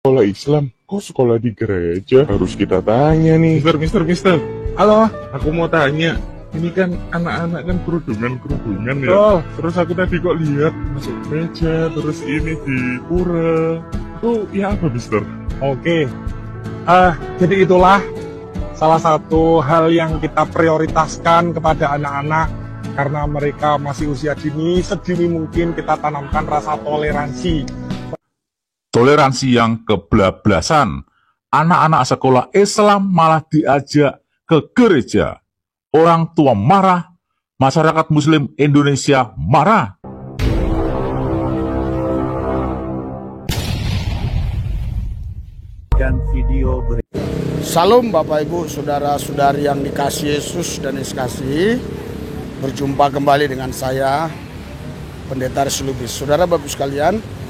Sekolah Islam, kok sekolah di gereja? Harus kita tanya nih. Mister. Halo, aku mau tanya. Ini kan anak-anak kan kerudungan ya. Oh. Terus aku tadi kok lihat masuk gereja, terus ini di pura. Itu ya apa, Mister? Oke. Jadi itulah salah satu hal yang kita prioritaskan kepada anak-anak karena mereka masih usia dini, sedini mungkin kita tanamkan rasa toleransi. Toleransi yang kebablasan. Anak-anak sekolah Islam malah diajak ke gereja. Orang tua marah, masyarakat Muslim Indonesia marah. Dan video berikut. Salam Bapak Ibu, saudara-saudari yang dikasihi Yesus dan dikasihi. Berjumpa kembali dengan saya, Pendeta Aris Lubis. Saudara Bapak sekalian,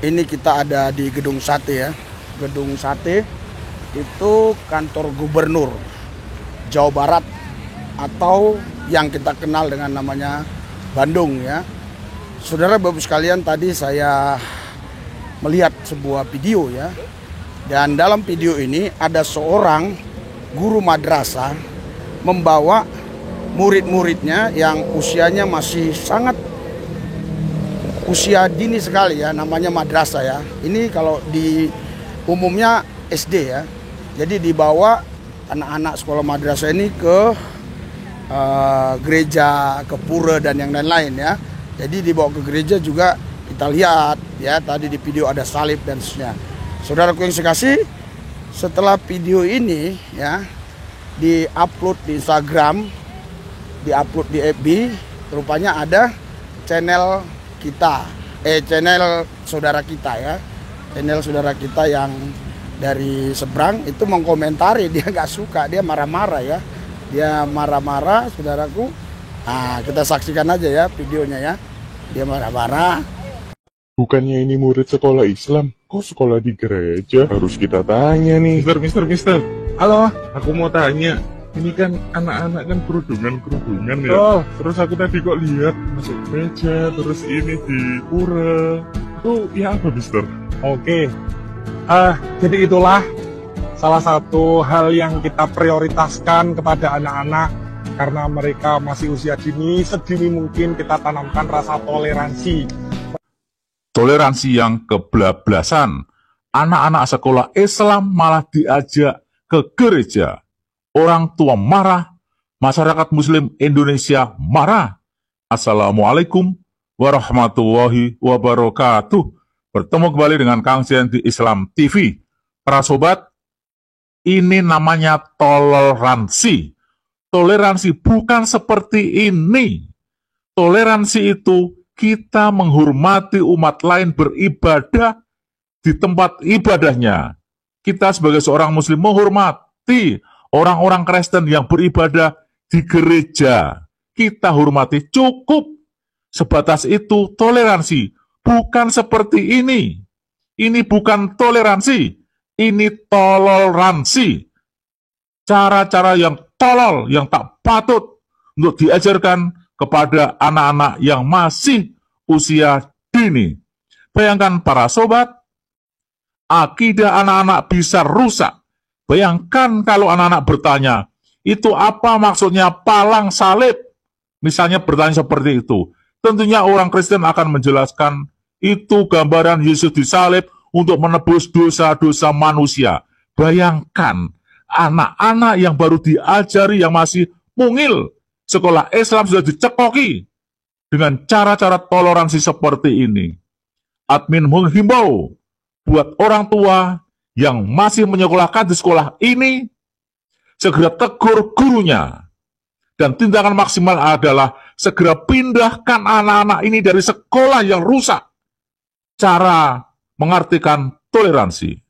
ini kita ada di Gedung Sate ya. Gedung Sate itu kantor gubernur Jawa Barat atau yang kita kenal dengan namanya Bandung ya. Saudara Bapak sekalian, tadi saya melihat sebuah video ya. Dan dalam video ini ada seorang guru madrasah membawa murid-muridnya yang usianya masih sangat usia dini sekali ya, namanya madrasah ya. Ini kalau di umumnya SD ya. Jadi dibawa anak-anak sekolah madrasah ini ke gereja, ke pura dan yang lain-lain ya. Jadi dibawa ke gereja juga kita lihat ya, tadi di video ada salib dan seterusnya. Saudaraku yang sekasih, setelah video ini ya di-upload di Instagram, di-upload di FB, rupanya ada channel kita, channel saudara kita ya. Channel saudara kita yang dari seberang itu mengkomentari, dia nggak suka, dia marah-marah ya. Dia marah-marah, saudaraku. Nah, kita saksikan aja ya videonya ya. Dia marah-marah. Bukannya ini murid sekolah Islam, kok sekolah di gereja? Harus kita tanya nih. Mister. Halo, aku mau tanya. Ini kan anak-anak kan kerudungan ya. Oh. Terus aku tadi kok lihat masuk gereja, terus ini di pura. Itu ya apa, Mister? Oke. Jadi itulah salah satu hal yang kita prioritaskan kepada anak-anak karena mereka masih usia dini, sedini mungkin kita tanamkan rasa toleransi. Toleransi yang kebablasan. Anak-anak sekolah Islam malah diajak ke gereja. Orang tua marah, masyarakat Muslim Indonesia marah. Assalamualaikum warahmatullahi wabarakatuh. Bertemu kembali dengan Kang Jen di Islam TV. Para sobat, ini namanya toleransi. Toleransi bukan seperti ini. Toleransi itu kita menghormati umat lain beribadah di tempat ibadahnya. Kita sebagai seorang muslim menghormati orang-orang Kristen yang beribadah di gereja. Kita hormati, cukup. Sebatas itu toleransi. Bukan seperti ini. Ini bukan toleransi. Ini toleransi. Cara-cara yang tolol, yang tak patut untuk diajarkan kepada anak-anak yang masih usia dini. Bayangkan para sobat, akidah anak-anak bisa rusak. Bayangkan kalau anak-anak bertanya, itu apa maksudnya palang salib? Misalnya bertanya seperti itu. Tentunya orang Kristen akan menjelaskan, itu gambaran Yesus disalib untuk menebus dosa-dosa manusia. Bayangkan, anak-anak yang baru diajari, yang masih mungil, sekolah Islam sudah dicekoki dengan cara-cara toleransi seperti ini. Admin menghimbau buat orang tua yang masih menyekolahkan di sekolah ini, segera tegur gurunya. Dan tindakan maksimal adalah segera pindahkan anak-anak ini dari sekolah yang rusak. Cara mengartikan toleransi.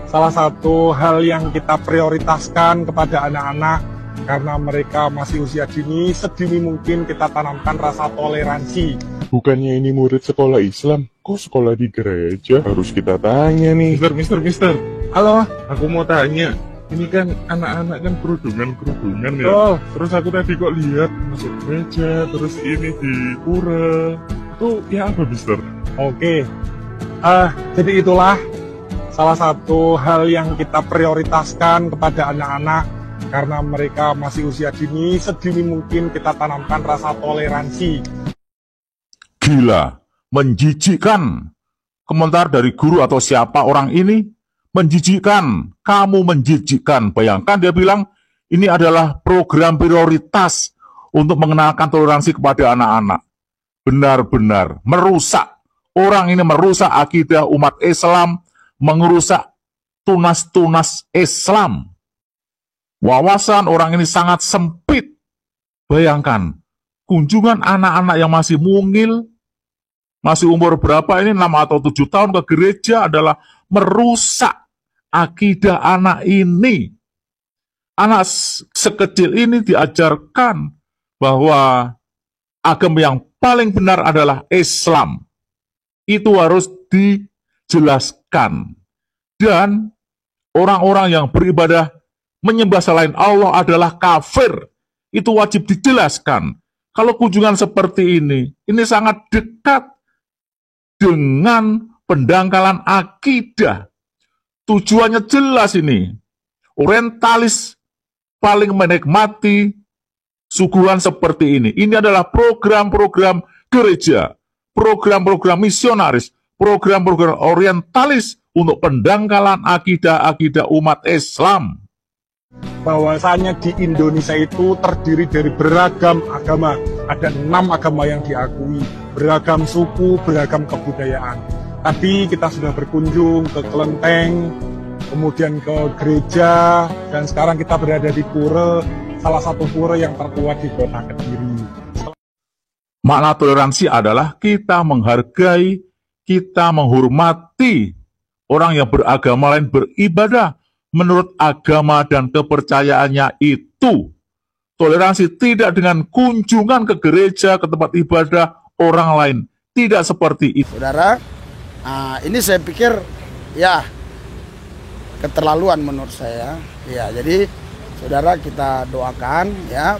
Salah satu hal yang kita prioritaskan kepada anak-anak karena mereka masih usia dini, sedini mungkin kita tanamkan rasa toleransi. Bukannya ini murid sekolah Islam, kok sekolah di gereja? Harus kita tanya nih. Mister. Halo, aku mau tanya. Ini kan anak-anak kan kerudungan ya. Oh. Terus aku tadi kok lihat masuk gereja, terus ini di pura. Itu ya apa, Mister? Oke. Jadi itulah salah satu hal yang kita prioritaskan kepada anak-anak karena mereka masih usia dini, sedini mungkin kita tanamkan rasa toleransi. Gila, menjijikkan. Komentar dari guru atau siapa orang ini, menjijikkan, kamu menjijikkan. Bayangkan dia bilang, ini adalah program prioritas untuk mengenalkan toleransi kepada anak-anak. Benar-benar merusak. Orang ini merusak akidah umat Islam, merusak tunas-tunas Islam. Wawasan orang ini sangat sempit. Bayangkan, kunjungan anak-anak yang masih mungil, masih umur berapa ini, 6 atau 7 tahun ke gereja adalah merusak akidah anak ini. Anak sekecil ini diajarkan bahwa agama yang paling benar adalah Islam. Itu harus dijelaskan. Dan orang-orang yang beribadah menyembah selain Allah adalah kafir. Itu wajib dijelaskan. Kalau kunjungan seperti ini sangat dekat dengan pendangkalan akidah. Tujuannya jelas ini. Orientalis paling menikmati suguhan seperti ini. Ini adalah program-program gereja, program-program misionaris, program-program orientalis untuk pendangkalan akidah-akidah umat Islam. Bahwasanya di Indonesia itu terdiri dari beragam agama. Ada 6 agama yang diakui, beragam suku, beragam kebudayaan. Tadi kita sudah berkunjung ke Kelenteng, kemudian ke gereja, dan sekarang kita berada di pura, salah satu pura yang tertua di kota Kediri. Makna toleransi adalah kita menghargai, kita menghormati orang yang beragama lain beribadah menurut agama dan kepercayaannya itu. Toleransi tidak dengan kunjungan ke gereja, ke tempat ibadah orang lain. Tidak seperti itu. Saudara, ini saya pikir ya keterlaluan menurut saya. Ya, jadi saudara kita doakan ya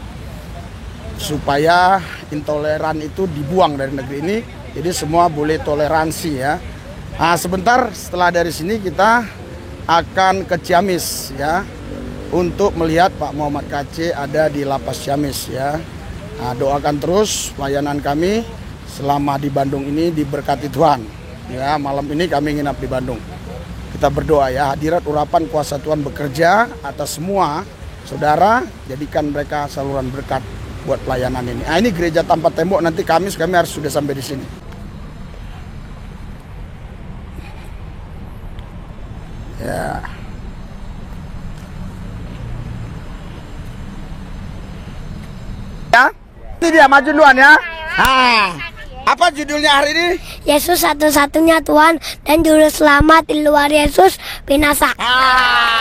supaya intoleran itu dibuang dari negeri ini. Jadi semua boleh toleransi ya. Sebentar setelah dari sini kita akan ke Ciamis ya, untuk melihat Pak Muhammad KC ada di Lapas Ciamis ya. Doakan terus pelayanan kami selama di Bandung ini diberkati Tuhan. Ya, malam ini kami nginap di Bandung. Kita berdoa ya, hadirat urapan kuasa Tuhan bekerja atas semua saudara, jadikan mereka saluran berkat buat pelayanan ini. Ini gereja tanpa tembok, nanti Kamis kami harus sudah sampai di sini. Ya. Ya, ini dia maju duluan ya. Apa judulnya hari ini? Yesus satu-satunya Tuhan dan juru selamat, di luar Yesus binasa.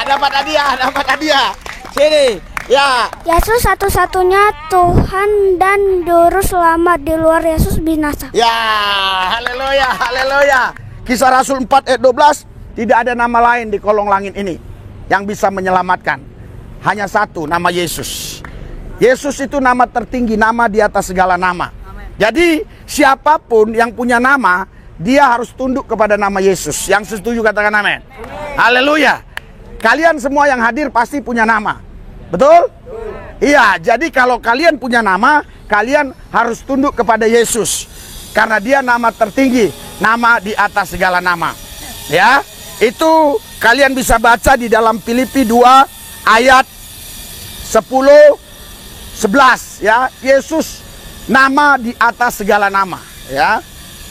Dapat hadiah. Sini. Ya. Yesus satu-satunya Tuhan dan juru selamat, di luar Yesus binasa. Ya, haleluya. Kisah Rasul 4 ayat 12, tidak ada nama lain di kolong langit ini yang bisa menyelamatkan. Hanya satu, nama Yesus. Yesus itu nama tertinggi, nama di atas segala nama. Jadi siapapun yang punya nama, dia harus tunduk kepada nama Yesus. Yang setuju katakan amin. Haleluya. Kalian semua yang hadir pasti punya nama. Betul? Iya, jadi kalau kalian punya nama, kalian harus tunduk kepada Yesus. Karena dia nama tertinggi, nama di atas segala nama. Ya, itu kalian bisa baca di dalam Filipi 2 ayat 10-11 ya. Yesus nama di atas segala nama ya.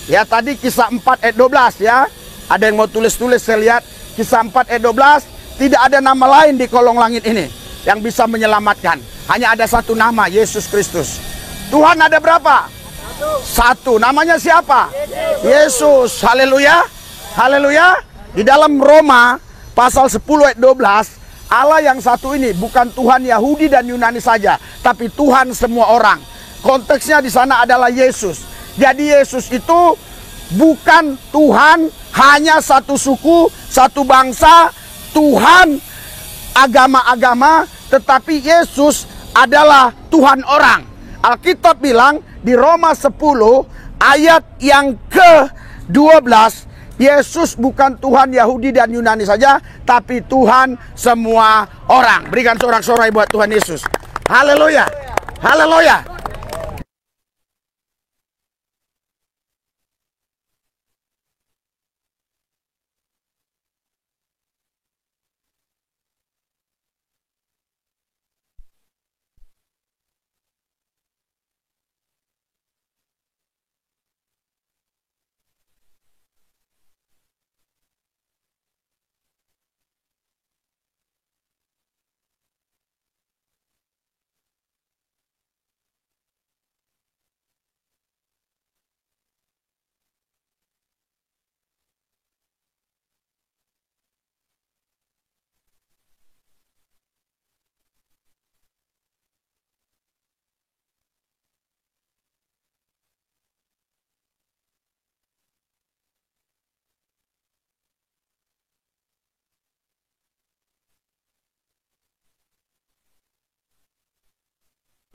Ya, tadi kisah 4 ayat 12 ya. Ada yang mau tulis-tulis, saya lihat kisah 4 ayat 12, tidak ada nama lain di kolong langit ini yang bisa menyelamatkan. Hanya ada satu nama, Yesus Kristus. Tuhan ada berapa? Satu. Namanya siapa? Yesus. Haleluya. Haleluya. Di dalam Roma pasal 10 ayat 12, Allah yang satu ini bukan Tuhan Yahudi dan Yunani saja, tapi Tuhan semua orang. Konteksnya di sana adalah Yesus. Jadi Yesus itu bukan Tuhan hanya satu suku, satu bangsa, Tuhan agama-agama, tetapi Yesus adalah Tuhan orang. Alkitab bilang di Roma 10 ayat yang ke-12, Yesus bukan Tuhan Yahudi dan Yunani saja, tapi Tuhan semua orang. Berikan sorak-sorai buat Tuhan Yesus. Haleluya. Haleluya.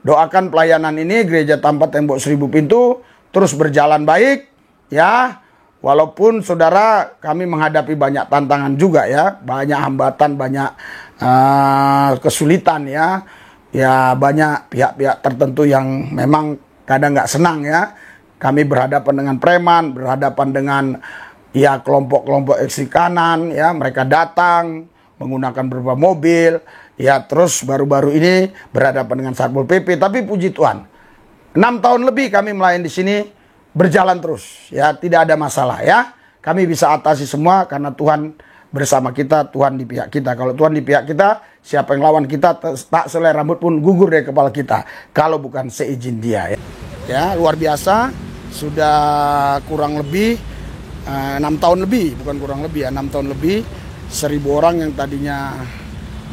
Doakan pelayanan ini gereja tanpa tembok 1000 pintu terus berjalan baik ya. Walaupun saudara kami menghadapi banyak tantangan juga ya, banyak hambatan, banyak kesulitan ya. Ya banyak pihak-pihak tertentu yang memang kadang nggak senang ya. Kami berhadapan dengan preman, berhadapan dengan ya kelompok-kelompok ekstrem kanan ya, mereka datang menggunakan beberapa mobil. Ya terus baru-baru ini berhadapan dengan Satpol PP, tapi puji Tuhan 6 tahun lebih kami melayani di sini berjalan terus ya, tidak ada masalah ya. Kami bisa atasi semua karena Tuhan bersama kita, Tuhan di pihak kita. Kalau Tuhan di pihak kita, siapa yang lawan kita tak selai rambut pun gugur dari kepala kita kalau bukan seizin Dia ya. Ya luar biasa, sudah kurang lebih 6 tahun lebih, bukan kurang lebih ya, 6 tahun lebih 1000 orang yang tadinya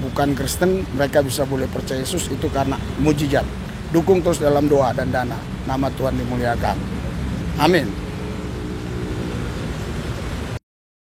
bukan Kristen, mereka bisa boleh percaya Yesus itu karena mujizat. Dukung terus dalam doa dan dana. Nama Tuhan dimuliakan. Amin.